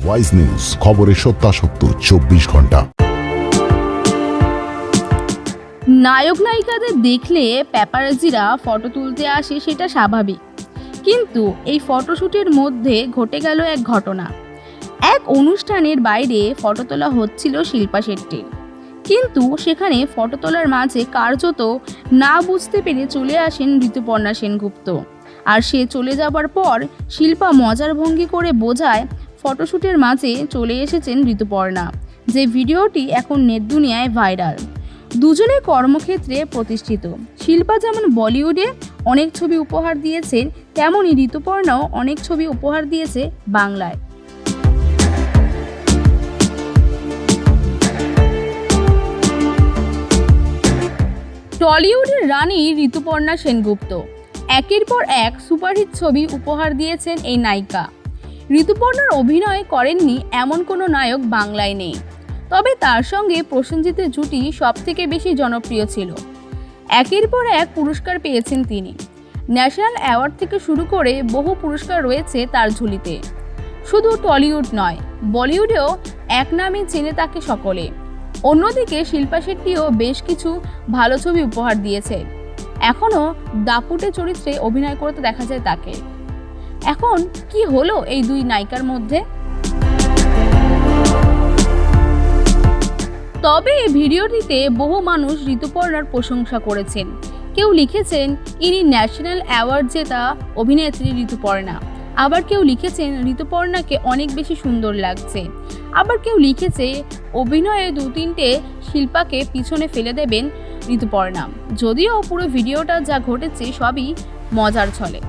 Wise news, খবরের সত্যাসত্য 24 ঘন্টা। নায়ক নায়িকাদের দেখলে প্যাপারাজিরা ফটো তুলতে আসে, সেটা স্বাভাবিক। কিন্তু এই ফটোশ্যুটের মধ্যে ঘটে গেল এক ঘটনা। এক অনুষ্ঠানের বাইরে ফটো তোলা হচ্ছিল শিল্পা শেট্টির, কিন্তু সেখানে ফটো তোলার মাঝে কার্যত না বুঝতে পেরে চলে আসেন ঋতুপর্ণা সেনগুপ্ত। আর সে চলে যাবার পর শিল্পা মজার ভঙ্গি করে বোঝায় ফটোশ্যুটের মাঝে চলে এসেছেন ঋতুপর্ণা, যে ভিডিওটি এখন নেট দুনিয়ায় ভাইরাল। দুজনে কর্মক্ষেত্রে প্রতিষ্ঠিত। শিল্পা যেমন বলিউডে অনেক ছবি উপহার দিয়েছেন, তেমনই ঋতুপর্ণাও অনেক ছবি উপহার দিয়েছে বাংলায়। টলিউডের রানী ঋতুপর্ণা সেনগুপ্ত একের পর এক সুপারহিট ছবি উপহার দিয়েছেন এই নায়িকা। ঋতুপর্ণার অভিনয় করেননি এমন কোনো নায়ক বাংলায় নেই, তবে তার সঙ্গে প্রসেনজিতের জুটি সবথেকে বেশি জনপ্রিয় ছিল। একের পর এক পুরস্কার পেয়েছেন তিনি। ন্যাশনাল অ্যাওয়ার্ড থেকে শুরু করে বহু পুরস্কার রয়েছে তার ঝুলিতে। শুধু টলিউড নয়, বলিউডেও এক নামে চেনে তাকে সকলে। অন্যদিকে শিল্পা শেট্টিও বেশ কিছু ভালো ছবি উপহার দিয়েছে। এখনও দাপুটে চরিত্রে অভিনয় করতে দেখা যায় তাকে। এখন কি হলো এই দুই নায়িকার মধ্যে? তবে এই ভিডিওটিতে বহু মানুষ ঋতুপর্ণার প্রশংসা করেছেন। কেউ লিখেছেন ইনি ন্যাশনাল অ্যাওয়ার্ড জেতা অভিনেত্রী ঋতুপর্ণা, আবার কেউ লিখেছেন ঋতুপর্ণাকে অনেক বেশি সুন্দর লাগছে, আবার কেউ লিখেছে অভিনয়ে 2-3টে শিল্পাকে পিছনে ফেলে দেবেন ঋতুপর্ণা। যদিও পুরো ভিডিওটা যা ঘটেছে সবই মজার ছলে।